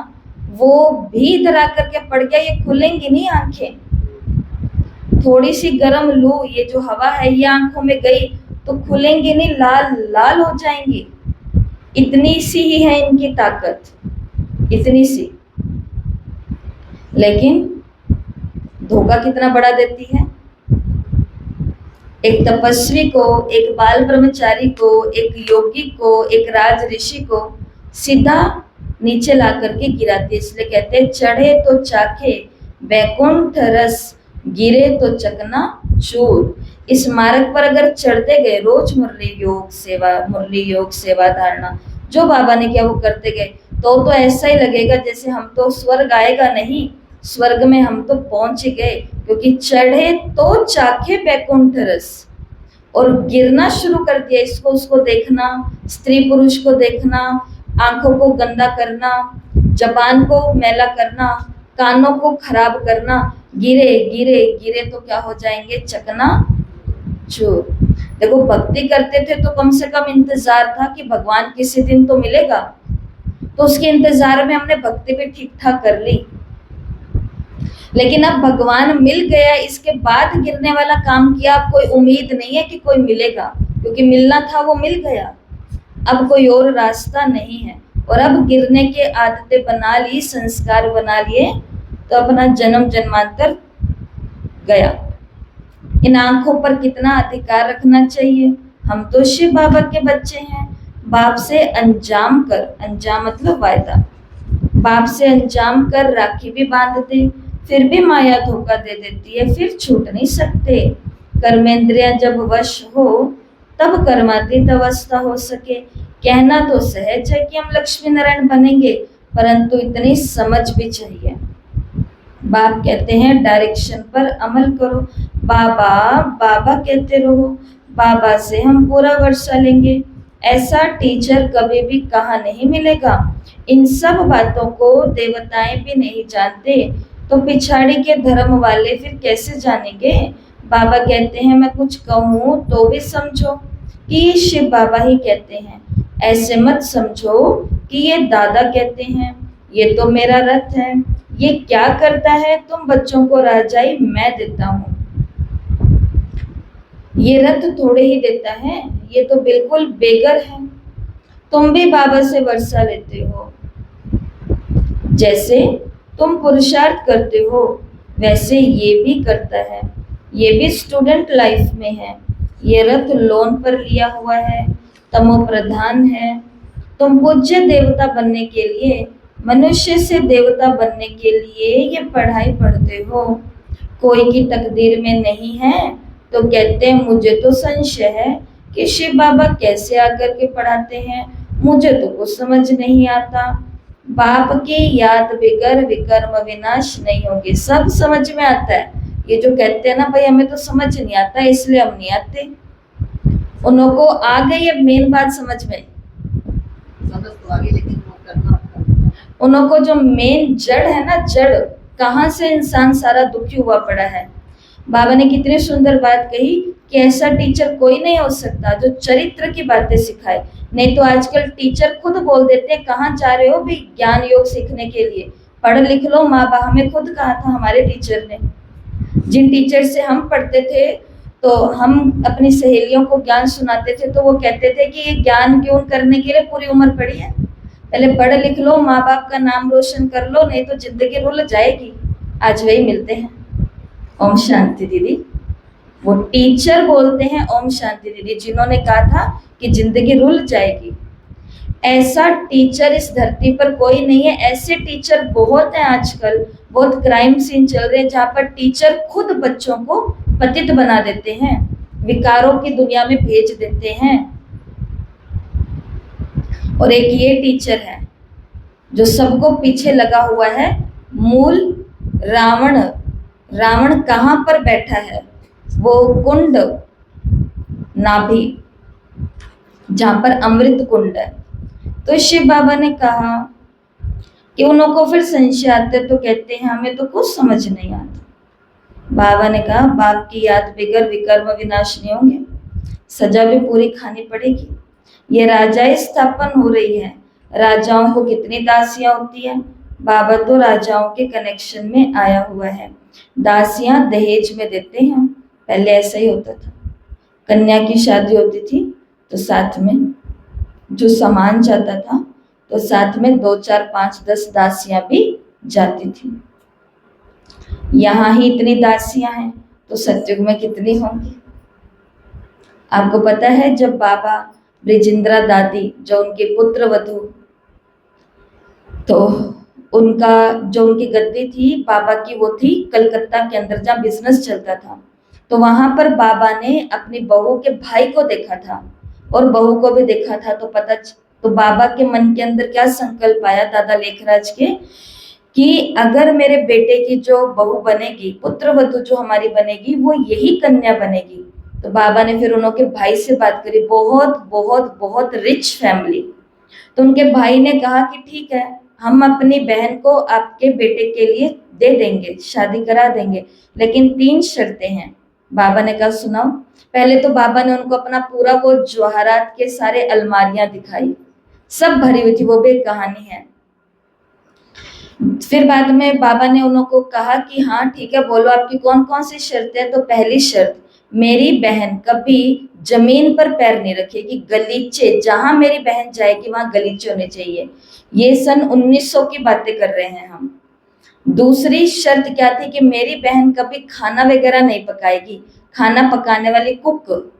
वो भी धरा करके पड़ गया, ये खुलेंगी नहीं आंखें। थोड़ी सी गर्म लू, ये जो हवा है ये आंखों में गई तो खुलेंगी नहीं, लाल लाल हो जाएंगी। इतनी सी ही है इनकी ताकत, इतनी सी। लेकिन धोखा कितना बड़ा देती है। एक तपस्वी को, एक बाल ब्रह्मचारी को, एक योगी को, एक राज ऋषि को सीधा नीचे ला करके गिराती है। इसलिए कहते हैं चढ़े तो चाखे वैकुंठ रस, गिरे तो चकना चूर। इस मार्ग पर अगर चढ़ते गए, रोज मुरली योग सेवा धारणा जो बाबा ने किया वो करते गए, तो ऐसा ही लगेगा जैसे हम तो स्वर्ग आएगा नहीं, स्वर्ग में हम तो पहुंच ही गए। क्योंकि चढ़े तो चाखे वैकुंठ रस, और गिरना शुरू कर दिया। इसको उसको देखना, स्त्री पुरुष को देखना, आंखों को गंदा करना, जबान को मैला करना, कानों को खराब करना। गिरे गिरे गिरे तो क्या हो जाएंगे? चकना चूर। देखो भक्ति करते थे तो कम से कम इंतजार था कि भगवान किसी दिन तो मिलेगा, तो उसके इंतजार में हमने भक्ति भी ठीक ठाक कर ली। लेकिन अब भगवान मिल गया, इसके बाद गिरने वाला काम किया, अब कोई उम्मीद नहीं है कि कोई मिलेगा, क्योंकि मिलना था वो मिल गया। अब कोई और रास्ता नहीं है। और अब गिरने के आदतें बना ली, संस्कार बना लिए, तो अपना जन्म जन्मांतर गया। इन आंखों पर कितना अधिकार रखना चाहिए। हम तो शिव बाबा के बच्चे हैं। बाप से अंजाम कर, अंजाम मतलब वायदा, बाप से अंजाम कर राखी भी बांधते, फिर भी माया धोखा दे देती है, फिर छूट नहीं सकते। कर्मेंद्रियां जब वश हो तब कर्मातीत अवस्था हो सके। कहना तो सहज है कि हम लक्ष्मी नारायण बनेंगे, परंतु इतनी समझ भी चाहिए। बाप कहते हैं डायरेक्शन पर अमल करो, बाबा बाबा कहते रहो, बाबा से हम पूरा वर्षा लेंगे। ऐसा टीचर कभी भी कहाँ नहीं मिलेगा। इन सब बातों को देवताएं भी नहीं जानते, तो पिछाड़ी के धर्म वाले फिर कैसे जानेंगे। बाबा कहते हैं मैं कुछ कहूँ तो भी समझो कि शिव बाबा ही कहते हैं, ऐसे मत समझो कि ये दादा कहते हैं। ये तो मेरा रथ है, ये क्या करता है तुम बच्चों को राजाई मैं देता हूँ। ये रथ थोड़े ही देता है, ये तो बिल्कुल बेगर है। तुम भी बाबा से वर्षा लेते हो, जैसे तुम पुरुषार्थ करते हो वैसे ये भी करता है। ये भी स्टूडेंट लाइफ में है। ये रथ लोन पर लिया हुआ है, तमो प्रधान है। तुम पूज्य देवता बनने के लिए, मनुष्य से देवता बनने के लिए ये पढ़ाई पढ़ते हो। कोई की तकदीर में नहीं है तो कहते हैं मुझे तो संशय है कि शिव बाबा कैसे आकर के पढ़ाते हैं, मुझे तो कुछ समझ नहीं आता। बाप की याद बिगर विकर्म विनाश नहीं होगी। सब समझ में आता है, ये जो कहते हैं ना भाई हमें तो समझ नहीं आता इसलिए हम नहीं आते, उनको आ गई अब मेन बात समझ में। समझ तो आ गई लेकिन वो करना उनको जो मेन जड़ है ना, जड़ कहाँ से इंसान सारा दुखी हुआ पड़ा है। बाबा ने कितनी सुंदर बात कही कि ऐसा टीचर कोई नहीं हो सकता जो चरित्र की बातें सिखाए। नहीं तो आजकल टीचर खुद बोल देते हैं कहाँ जा रहे हो भी ज्ञान योग सीखने के लिए, पढ़ लिख लो। माँ बाप हमें खुद कहा था हमारे टीचर ने, जिन टीचर से हम पढ़ते थे तो हम अपनी सहेलियों को ज्ञान सुनाते थे तो वो कहते थे कि ये ज्ञान क्यों करने के लिए पूरी उम्र पड़ी है, पहले पढ़ लिख लो, माँ बाप का नाम रोशन कर लो, नहीं तो जिंदगी रुल जाएगी। आज वही मिलते हैं। ओम शांति दीदी, वो टीचर बोलते हैं ओम शांति दीदी, जिन्होंने कहा था कि जिंदगी रुल जाएगी। ऐसा टीचर इस धरती पर कोई नहीं है। ऐसे टीचर बहुत हैं आजकल, बहुत क्राइम सीन चल रहे हैं जहाँ पर टीचर खुद बच्चों को पतित बना देते हैं, विकारों की दुनिया में भेज देते हैं। और एक ये टीचर है जो सबको पीछे लगा हुआ है, मूल रावण। रावण कहाँ पर बैठा है, वो कुंड नाभि जहाँ पर अमृत कुंड है। तो शिव बाबा ने कहा कि उनको फिर संशय आते तो कहते हैं हमें तो कुछ समझ नहीं आता। बाबा ने कहा बाप की याद बिगर विकर्म विनाश नहीं होंगे, सजा भी पूरी खानी पड़ेगी। ये राजाएं स्थापन हो रही है, राजाओं को कितनी दासियां होती है। बाबा तो राजाओं के कनेक्शन में आया हुआ है, दासियां दहेज में देते हैं। पहले ऐसा ही होता था, कन्या की शादी होती थी तो साथ में जो सामान जाता था तो साथ में 2 4 5 10 दासियां भी जाती थी। यहाँ ही इतनी दासियां हैं तो सतयुग में कितनी होंगी। आपको पता है जब बाबा ब्रिजिंद्रा दादी जो उनके पुत्र वधू, तो उनका जो उनकी गद्दी थी बाबा की वो थी कलकत्ता के अंदर जहाँ बिजनेस चलता था। तो वहां पर बाबा ने अपनी बहू के भाई को देखा था और बहू को भी देखा था। तो बाबा के मन के अंदर क्या संकल्प आया दादा लेखराज के कि अगर मेरे बेटे की जो बहू बनेगी, पुत्र वधू जो हमारी बनेगी, वो यही कन्या बनेगी। तो बाबा ने फिर उनके भाई से बात करी, बहुत बहुत बहुत रिच फैमिली। तो उनके भाई ने कहा कि ठीक है, हम अपनी बहन को आपके बेटे के लिए दे देंगे, शादी करा देंगे, लेकिन 3 शर्तें हैं। बाबा ने कहा सुनाओ। पहले तो बाबा ने उनको अपना पूरा वो जवाहरात के सारे अलमारियां दिखाई, सब भरी हुई थी, वो भी एक कहानी है। फिर बाद में बाबा ने उनको कहा कि हाँ ठीक है, बोलो आपकी कौन कौन सी शर्तें हैं। तो पहली शर्त, मेरी बहन कभी जमीन पर पैर नहीं रखेगी, गलीचे जहां मेरी बहन जाएगी वहां गलीचे होने चाहिए। ये सन 1900 की बातें कर रहे हैं हम। दूसरी शर्त क्या थी कि मेरी बहन कभी खाना वगैरह नहीं पकाएगी, खाना पकाने वाली कुक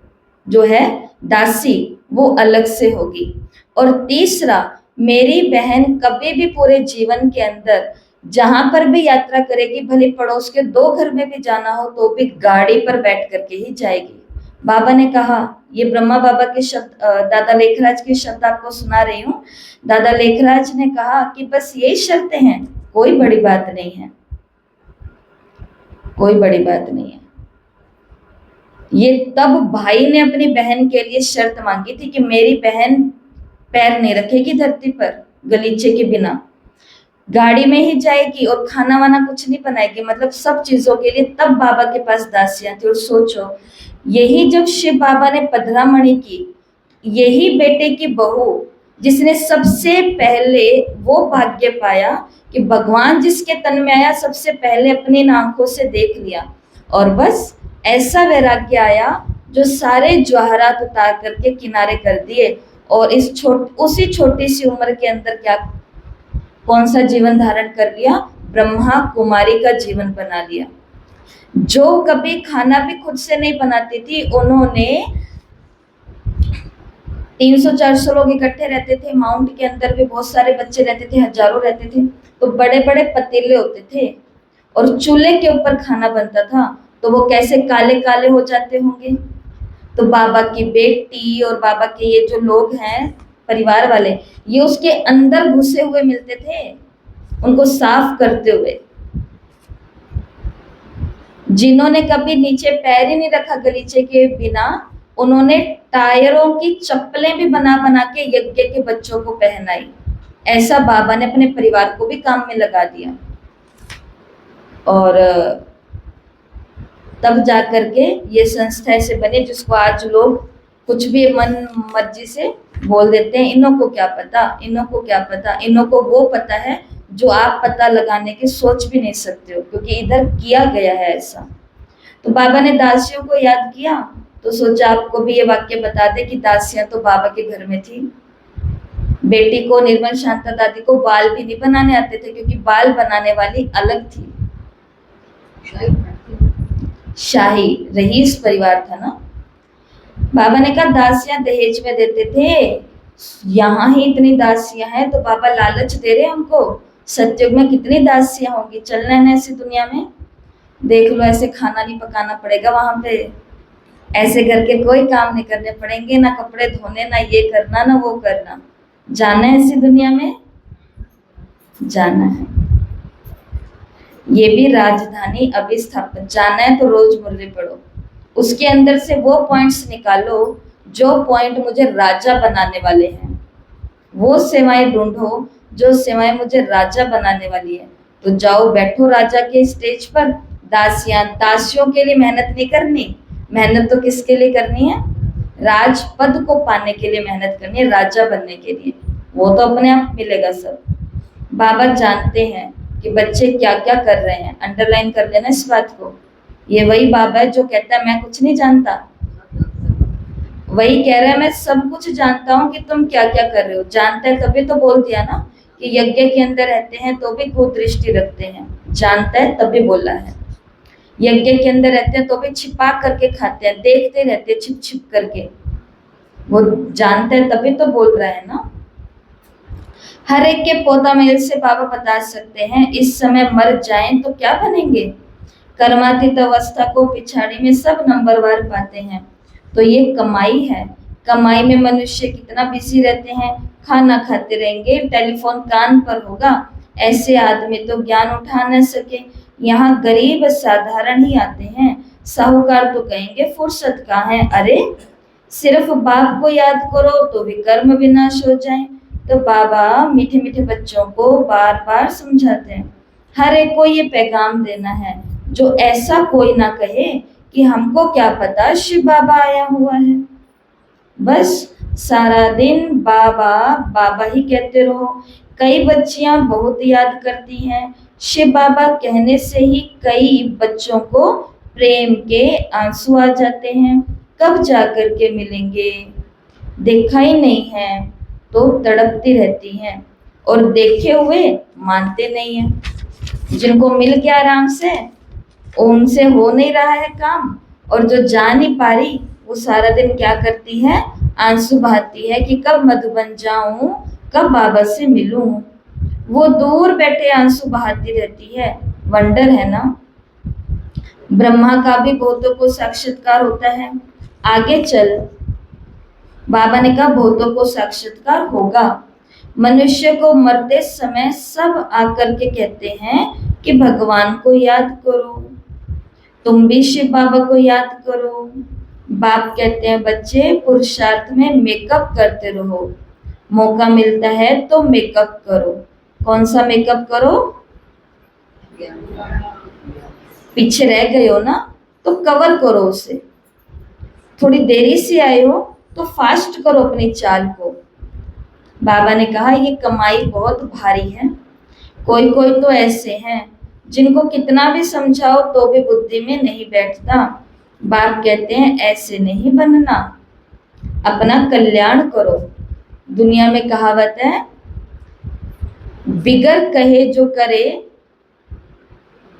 जो है दासी वो अलग से होगी। और तीसरा, मेरी बहन कभी भी पूरे जीवन के अंदर जहां पर भी यात्रा करेगी, भले पड़ोस के 2 घर में भी जाना हो तो भी गाड़ी पर बैठ करके ही जाएगी। बाबा ने कहा, ये ब्रह्मा बाबा के शब्द, दादा लेखराज के शब्द आपको सुना रही हूँ। दादा लेखराज ने कहा कि बस यही शर्तें हैं, कोई बड़ी बात नहीं है, कोई बड़ी बात नहीं है। ये तब भाई ने अपनी बहन के लिए शर्त मांगी थी कि मेरी बहन पैर नहीं रखेगी धरती पर गलीचे के बिना, गाड़ी में ही जाएगी और खाना वाना कुछ नहीं बनाएगी, मतलब सब चीजों के लिए तब बाबा के पास दासियां थी। और सोचो, यही जब शिव बाबा ने पधरामणि की, यही बेटे की बहू जिसने सबसे पहले वो भाग्य पाया कि भगवान जिसके तन में आया सबसे पहले अपनी आंखों से देख लिया, और बस ऐसा वैराग्य आया जो सारे जवाहरात उतार करके किनारे कर दिए। और उसी छोटी सी उम्र के अंदर क्या कौन सा जीवन धारण कर लिया, ब्रह्मा कुमारी का जीवन बना लिया। जो कभी खाना भी खुद से नहीं बनाती थी, उन्होंने 300-400 लोग इकट्ठे रहते थे, माउंट के अंदर भी बहुत सारे बच्चे रहते थे, हजारों रहते थे, तो बड़े बड़े पतीले होते थे और चूल्हे के ऊपर खाना बनता था, तो वो कैसे काले काले हो जाते होंगे। तो बाबा की बेटी और बाबा के ये जो लोग हैं परिवार वाले, ये उसके अंदर घुसे हुए मिलते थे, उनको साफ करते हुए। जिन्होंने कभी नीचे पैर ही नहीं रखा गलीचे के बिना, उन्होंने टायरों की चप्पलें भी बना बना के यज्ञ के बच्चों को पहनाई। ऐसा बाबा ने अपने परिवार को भी काम में लगा दिया। और तब जा करके ये संस्था ऐसे बने जिसको आज लोग कुछ भी मन मर्जी से बोल देते हैं, इन्हों को क्या पता, इन्हों को क्या पता, इन्हों को वो पता है जो आप पता लगाने की सोच भी नहीं सकते हो, क्योंकि इधर किया गया है ऐसा। तो बाबा ने दासियों को याद किया, तो सोचा आपको भी ये वाक्य बता दे कि दासियां तो बाबा के घर में थी। बेटी को, निर्मल शांता दादी को बाल भी नहीं बनाने आते थे, क्योंकि बाल बनाने वाली अलग थी। शाही रईस परिवार था ना। बाबा ने कहा दासियां दहेज में देते थे, यहाँ ही इतनी दासियां हैं, तो बाबा लालच दे रहे हमको, सतयुग में कितनी दासियां होंगी, चलना है ना ऐसी दुनिया में, देख लो ऐसे खाना नहीं पकाना पड़ेगा वहां पे, ऐसे घर के कोई काम नहीं करने पड़ेंगे, ना कपड़े धोने, ना ये करना ना वो करना, जाना है ऐसी दुनिया में, जाना है। ये भी राजधानी अभिस्थापन, जाना है तो रोज मुर्रे पढ़ो, उसके अंदर से वो पॉइंट्स निकालो जो पॉइंट मुझे राजा बनाने वाले हैं, वो सेवाएं ढूंढो जो सेवाएं मुझे राजा बनाने वाली है। तो जाओ बैठो राजा के स्टेज पर। दासियों के लिए मेहनत नहीं करनी, मेहनत तो किसके लिए करनी है, राज पद को पाने के लिए मेहनत करनी है, राजा बनने के लिए, वो तो अपने आप मिलेगा सब। बाबा जानते हैं कि बच्चे क्या क्या कर रहे हैं, अंडरलाइन कर लेना इस बात को। ये वही बाबा है जो कहता है मैं कुछ नहीं जानता, वही कह रहा है मैं सब कुछ जानता हूँ कि तुम क्या क्या कर रहे हो। जानता है तभी तो बोल दिया ना कि यज्ञ के अंदर रहते हैं तो भी कुदृष्टि रखते हैं, जानता है तभी बोला है। यज्ञ के अंदर रहते हैं तो भी छिपा करके खाते हैं, देखते रहते हैं छिप छिप करके, वो जानते हैं तभी तो बोल रहा है ना। हर एक के पोता मेल से बाबा बता सकते हैं, इस समय मर जाएं तो क्या बनेंगे। कर्मातीत अवस्था को पिछाड़ी में सब नंबरवार पाते हैं। तो ये कमाई है, कमाई में मनुष्य कितना बिजी रहते हैं, खाना खाते रहेंगे, टेलीफोन कान पर होगा, ऐसे आदमी तो ज्ञान उठा न सके। यहाँ गरीब साधारण ही आते हैं, साहूकार तो कहेंगे फुर्सत कहाँ है। अरे सिर्फ बाप को याद करो तो भी कर्म विनाश हो जाए। तो बाबा मीठे मीठे बच्चों को बार बार समझाते हैं, हर एक को ये पैगाम देना है, जो ऐसा कोई ना कहे कि हमको क्या पता शिव बाबा आया हुआ है। बस सारा दिन बाबा बाबा ही कहते रहो। कई बच्चियां बहुत याद करती हैं, शिव बाबा कहने से ही कई बच्चों को प्रेम के आंसू आ जाते हैं। कब जाकर के मिलेंगे, देखा ही नहीं है तो तड़पती रहती हैं, और देखे हुए मानते नहीं हैं। जिनको मिल गया आराम से उनसे हो नहीं रहा है काम, और जो जा नहीं पा रही वो सारा दिन क्या करती है, आंसू बहाती है कि कब मधुबन जाऊं, कब बाबा से मिलूं। वो दूर बैठे आंसू बहाती रहती है। वंडर है ना। ब्रह्मा का भी बहुतों को साक्षात्कार होता है। आगे चल बाबा ने कहा बहुतों को साक्षात्कार होगा। मनुष्य को मरते समय सब आकर के कहते हैं कि भगवान को याद करो, तुम भी शिव बाबा को याद करो। बाप कहते हैं बच्चे पुरुषार्थ में मेकअप करते रहो, मौका मिलता है तो मेकअप करो। कौन सा मेकअप करो, पीछे रह गए हो ना तो कवर करो उसे, थोड़ी देरी से आए हो तो फास्ट करो अपनी चाल को। बाबा ने कहा ये कमाई बहुत भारी है। कोई कोई तो ऐसे हैं जिनको कितना भी समझाओ तो भी बुद्धि में नहीं बैठता। बाप कहते हैं ऐसे नहीं बनना, अपना कल्याण करो। दुनिया में कहावत है बिगर कहे जो करे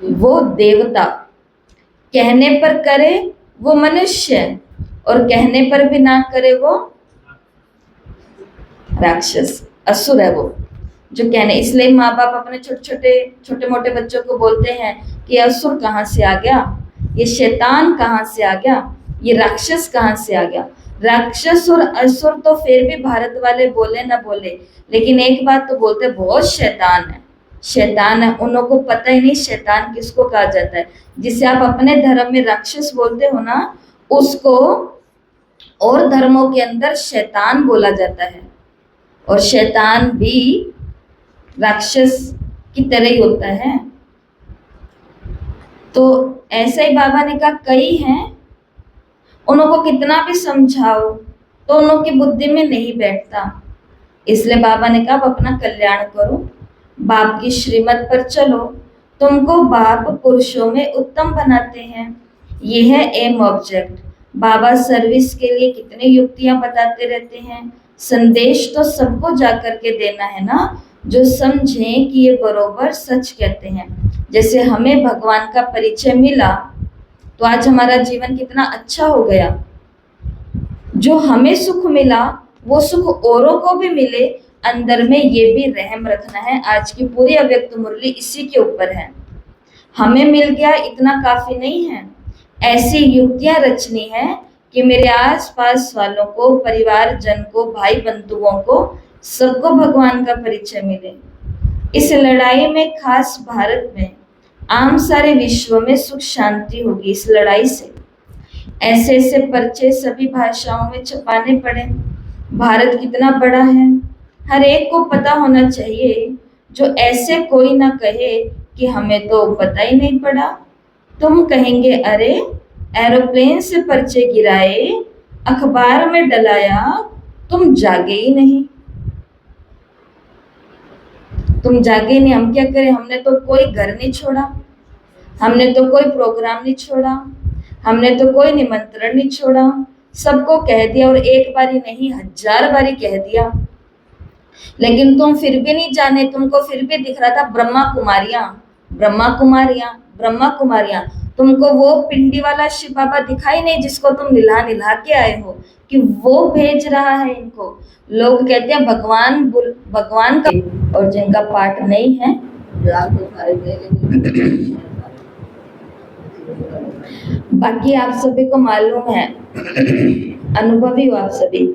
वो देवता। कहने पर करे वो मनुष्य और कहने पर भी ना करे वो राक्षस, असुर है वो जो कहने। इसलिए माँ बाप अपने छोटे मोटे बच्चों को बोलते हैं कि असुर कहाँ से आ गया, ये शैतान कहाँ से आ गया, ये राक्षस कहाँ से आ गया। राक्षस और असुर तो फिर भी भारत वाले बोले ना बोले, लेकिन एक बात तो बोलते बहुत शैतान है, शैतान है। उन लोगों को पता ही नहीं शैतान किसको कहा जाता है। जिसे आप अपने धर्म में राक्षस बोलते हो ना, उसको और धर्मों के अंदर शैतान बोला जाता है, और शैतान भी राक्षस की तरह ही होता है। तो ऐसे ही बाबा ने कहा कई हैं, उनको कितना भी समझाओ तो उन लोगों की बुद्धि में नहीं बैठता। इसलिए बाबा ने कहा अपना कल्याण करो, बाप की श्रीमत पर चलो, तुमको बाप पुरुषों में उत्तम बनाते हैं। ये है एम ऑब्जेक्ट। बाबा सर्विस के लिए कितनी युक्तियां बताते रहते हैं। संदेश तो सबको जाकर के देना है ना, जो समझें कि ये बरोबर सच कहते हैं। जैसे हमें भगवान का परिचय मिला तो आज हमारा जीवन कितना अच्छा हो गया। जो हमें सुख मिला वो सुख औरों को भी मिले, अंदर में ये भी रहम रखना है। आज की पूरी अव्यक्त मुरली इसी के ऊपर है। हमें मिल गया इतना काफी नहीं है, ऐसी युक्तियां रचनी है कि मेरे आसपास वालों को, परिवार जन को, भाई बंधुओं को, सबको भगवान का परिचय मिले। इस लड़ाई में, खास भारत में, आम सारे विश्व में सुख शांति होगी इस लड़ाई से। ऐसे ऐसे पर्चे सभी भाषाओं में छपाने पड़े। भारत कितना बड़ा है, हर एक को पता होना चाहिए। जो ऐसे कोई ना कहे कि हमें तो पता ही नहीं पड़ा। तुम कहेंगे अरे एरोप्लेन से पर्चे गिराए, अखबार में डलाया, तुम जागे ही नहीं। तुम जागे नहीं, हम क्या करें? हमने तो कोई घर नहीं छोड़ा, हमने तो कोई प्रोग्राम नहीं छोड़ा, हमने तो कोई निमंत्रण नहीं छोड़ा। सबको कह दिया, और एक बारी नहीं 1000 बारी कह दिया, लेकिन तुम फिर भी नहीं जाने। तुमको फिर भी दिख रहा था ब्रह्मा कुमारियां, ब्रह्मा कुमारियां, ब्रह्मा कुमारियां। तुमको वो पिंडी वाला शिव बाबा दिखाई नहीं जिसको तुम निला निला के आए हो, कि वो भेज रहा है इनको। लोग कहते हैं भगवान का, और जिनका पाठ नहीं है ज्ञान तो सारे दे, लेकिन बाकी आप सभी को मालूम है, अनुभवी हो आप सभी,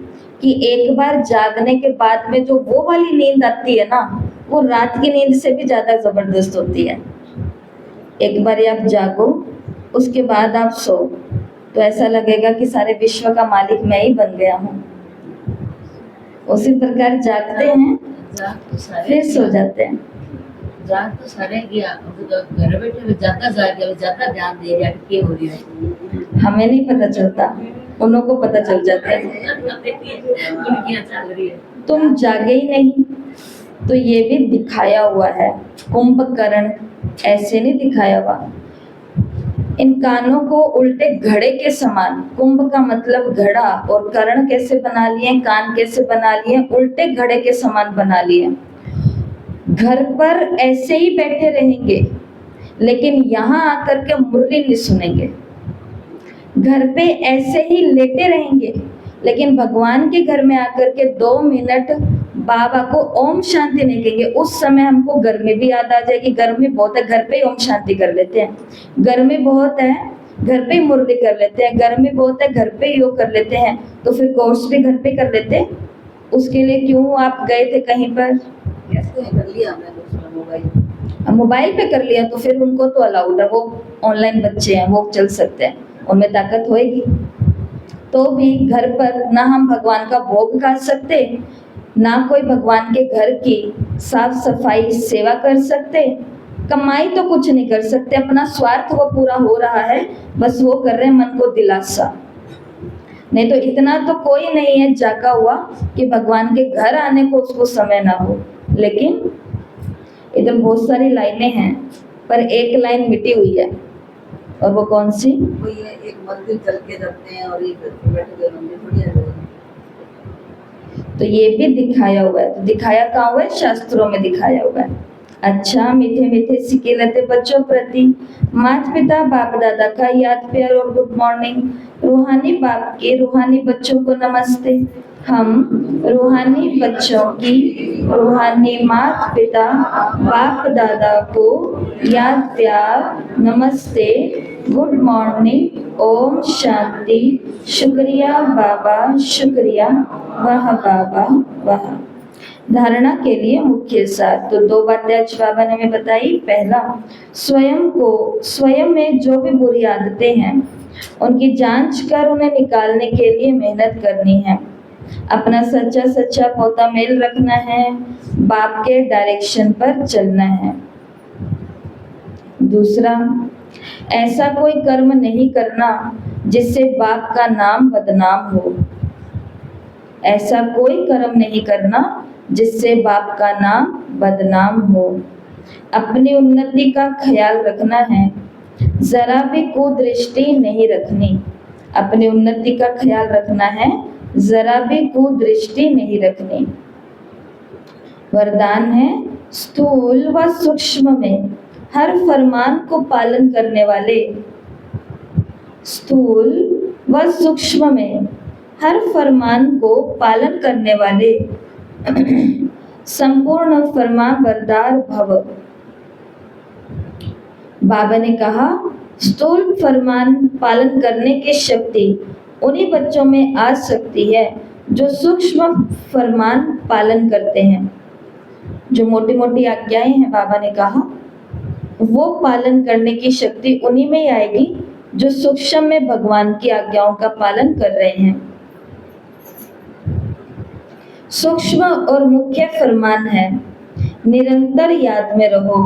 कि एक बार जागने के बाद में जो वो वाली नींद आती है ना, वो रात की नींद से भी ज्यादा जबरदस्त होती है। एक बार आप जागो, उसके बाद आप सो, तो ऐसा लगेगा कि सारे विश्व का मालिक मैं ही बन गया हूँ। उसी प्रकार जागते हैं फिर सो जाते हैं। जान तो सारे गया, अब तो घर बैठे ज्यादा जाग गया, ज्यादा ध्यान दे रहा है क्या हो रही है। हमें नहीं पता चलता, उन्हों को पता चल जाता है। दुनिया चल रही है, तुम जागे ही नहीं। तो ये भी दिखाया हुआ है, कुंभकर्ण ऐसे नहीं दिखाया हुआ। इन कानों को उल्टे घड़े के समान, कुंभ का मतलब घड़ा, और कर्ण कैसे बना लिए, कान कैसे बना लिए, उल्टे घड़े के समान बना लिए। घर पर ऐसे ही बैठे रहेंगे, लेकिन यहाँ आकर के मुरली नहीं सुनेंगे। घर पे ऐसे ही लेटे रहेंगे, लेकिन भगवान के घर में आकर के 2 मिनट बाबा को ओम शांति नहीं कहेंगे। उस समय हमको गर्मी भी याद आ जाएगी, गर्मी बहुत है, घर पे ही ओम शांति कर लेते हैं। गर्मी बहुत है, घर पे ही मुरली कर लेते हैं। गर्मी बहुत है, घर पे योग कर लेते हैं। तो फिर कोर्स भी घर पे कर लेते। उसके लिए क्यों आप गए थे कहीं पर? कैसे कर लिया हमने दूसरा मोबाइल, मोबाइल पे कर लिया तो फिर उनको तो अलाउड है, वो ऑनलाइन बच्चे हैं, वो चल सकते हैं, उनमें ताकत होएगी। तो भी घर पर ना हम भगवान का भोग खा सकते, ना कोई भगवान के घर की साफ सफाई सेवा कर सकते, कमाई तो कुछ नहीं कर सकते। अपना स्वार्थ वो पूरा हो रहा है, बस वो कर रहे हैं मन को दिलासा। नहीं तो इतना तो कोई नहीं है जागा हुआ कि भगवान के घर आने को उसको समय ना हो। लेकिन इधर बहुत सारी लाइनें हैं, पर एक लाइन मिटी हुई है, और वो कौन सी? कोई एक मंदिर चल के जाते हैं और एक बैठे हुए मंदिर थोड़ी है। तो ये भी दिखाया हुआ है। तो दिखाया कहाँ हुआ है? शास्त्रों में दिखाया हुआ है। अच्छा, मीठे मीठे सिकेलते बच्चों प्रति माता पिता बाप दादा का याद प्यार और गुड मॉर्निंग। रूहानी बाप के रूहानी बच्चों को नमस्ते। हम रूहानी बच्चों की रूहानी माता पिता बाप दादा को याद प्यार नमस्ते, गुड मॉर्निंग, ओम शांति, शुक्रिया बाबा शुक्रिया, वाह बाबा वाह। धारणा के लिए मुख्य सार। तो 2 बातें आज बाबा ने हमें बताई। पहला, स्वयं में जो भी बुरी आदतें हैं उनकी जांच कर उन्हें निकालने के लिए मेहनत करनी है। अपना सच्चा पोता मेल रखना है, बाप के डायरेक्शन पर चलना है। दूसरा, ऐसा कोई कर्म नहीं करना जिससे बाप का नाम बदनाम हो। ऐसा कोई कर्म नहीं करना जिससे बाप का नाम बदनाम हो। अपनी उन्नति का ख्याल रखना है, जरा भी कुदृष्टि नहीं रखनी। अपनी उन्नति का ख्याल रखना है, जरा भी कुदृष्टि नहीं रखनी। वरदान है, स्थूल व सूक्ष्म में हर फरमान को पालन करने वाले, स्थूल व सूक्ष्म में हर फरमान को पालन करने वाले संपूर्ण फरमाबरदार भव। बाबा ने कहा, स्थूल फरमान पालन करने की शक्ति उन्हीं बच्चों में आ सकती है जो सूक्ष्म फरमान पालन करते हैं। जो मोटी मोटी आज्ञाएं हैं, बाबा ने कहा, वो पालन करने की शक्ति उन्हीं में ही आएगी जो सूक्ष्म में भगवान की आज्ञाओं का पालन कर रहे हैं। सूक्ष्म और मुख्य फरमान है, निरंतर याद में रहो,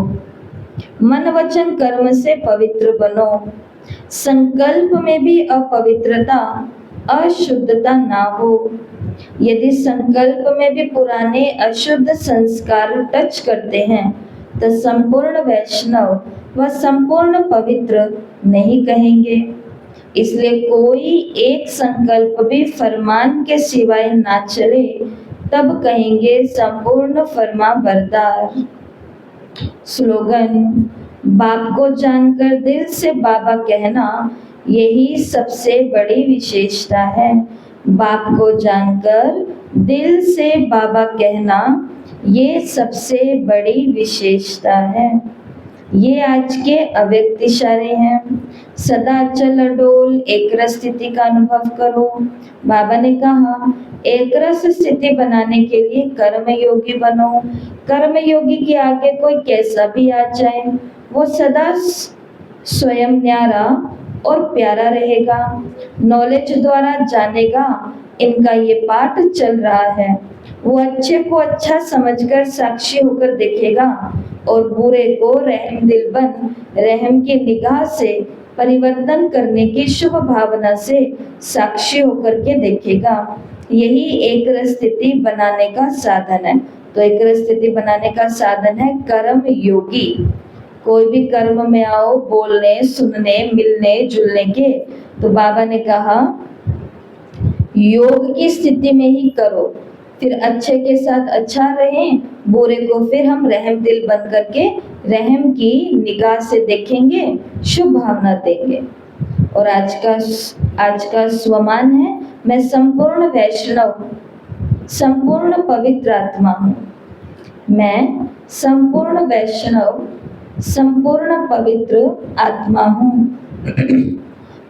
मन वचन कर्म से पवित्र बनो। संकल्प में भी अपवित्रता अशुद्धता ना हो। यदि संकल्प में भी पुराने अशुद्ध संस्कार टच करते हैं तो संपूर्ण वैष्णव व संपूर्ण पवित्र नहीं कहेंगे। इसलिए कोई एक संकल्प भी फरमान के सिवाय ना चले तब कहेंगे संपूर्ण फरमाबरदार। स्लोगन, बाप को जानकर दिल से बाबा कहना यही सबसे बड़ी विशेषता है। बाप को जानकर दिल से बाबा कहना ये सबसे बड़ी विशेषता है। ये आज के अव्यक्त इशारे हैं। सदा अचल अडोल एक रस स्थिति का अनुभव करो। बाबा ने कहा, एक रस स्थिति बनाने के लिए कर्म योगी बनो। कर्म योगी के आगे कोई कैसा भी आ जाए वो सदा स्वयं न्यारा और प्यारा रहेगा। नॉलेज द्वारा जानेगा इनका ये पाठ चल रहा है। वो अच्छे को अच्छा समझकर साक्षी होकर देखेगा और बुरे को रहम दिल बन रहम की निगाह से परिवर्तन करने की शुभ भावना से साक्षी होकर के देखेगा। यही एक रस स्थिति बनाने का साधन है। तो एक रस स्थिति बनाने का साधन है कर्म योगी। कोई भी कर्म में आओ, बोलने, सुनने, मिलने, जुलने के, तो बाबा ने कहा योग की स्थिति में ही करो। फिर अच्छे के साथ अच्छा रहें, बुरे को फिर हम रहम दिल बन करके रहम की निगाह से देखेंगे, शुभ भावना देंगे। और आज का स्वमान है, मैं संपूर्ण वैष्णव, संपूर्ण पवित्र आत्मा हूँ। मैं संपूर्ण वैष्णव, संपूर्ण पवित्र आत्मा हूँ।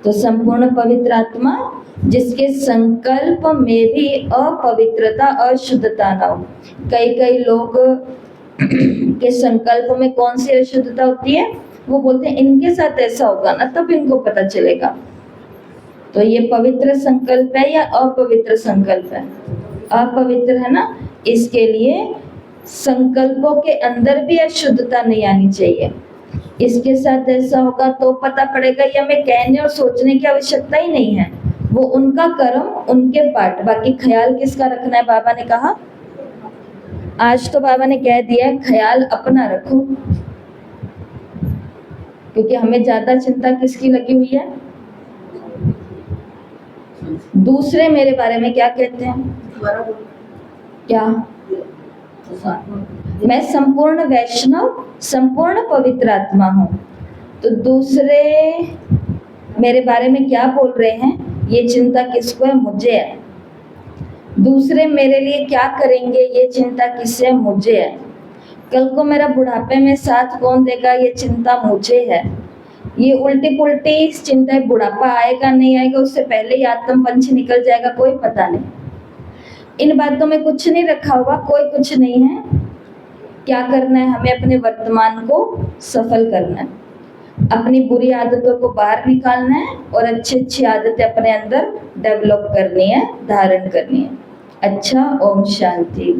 तो संपूर्ण पवित्र आत्मा जिसके संकल्प में भी अपवित्रता अशुद्धता ना हो। कई लोग के संकल्प में कौन सी अशुद्धता होती है, वो बोलते हैं इनके साथ ऐसा होगा ना तब इनको पता चलेगा। तो ये पवित्र संकल्प है या अपवित्र संकल्प है? अपवित्र है ना। इसके लिए संकल्पों के अंदर भी अशुद्धता नहीं आनी चाहिए। इसके साथ ऐसा होगा तो पता पड़ेगा, या हमें कहने और सोचने की आवश्यकता ही नहीं है। वो उनका कर्म, उनके पाठ, बाकी ख्याल किसका रखना है? बाबा ने कहा, आज तो बाबा ने कह दिया ख्याल अपना रखो, क्योंकि हमें ज्यादा चिंता किसकी लगी हुई है? दूसरे मेरे बारे में क्या कहते हैं? क्या तो संपूर्ण मैं संपूर्ण वैष्णव, संपूर्ण पवित्र आत्मा हूँ। तो दूसरे मेरे बारे में क्या बोल रहे हैं, ये चिंता किसको है, मुझे है। दूसरे मेरे लिए क्या करेंगे, ये चिंता किससे है, मुझे है। कल को मेरा बुढ़ापे में साथ कौन देगा, ये चिंता मुझे है। ये उल्टी पुल्टी चिंता है, बुढ़ापा आएगा नहीं आएगा, उससे पहले ही आत्म पंच निकल जाएगा, कोई पता नहीं। इन बातों में कुछ नहीं रखा हुआ, कोई कुछ नहीं है। क्या करना है, हमें अपने वर्तमान को सफल करना है, अपनी बुरी आदतों को बाहर निकालना है और अच्छी अच्छी आदतें अपने अंदर डेवलप करनी है, धारण करनी है। अच्छा, ओम शांति।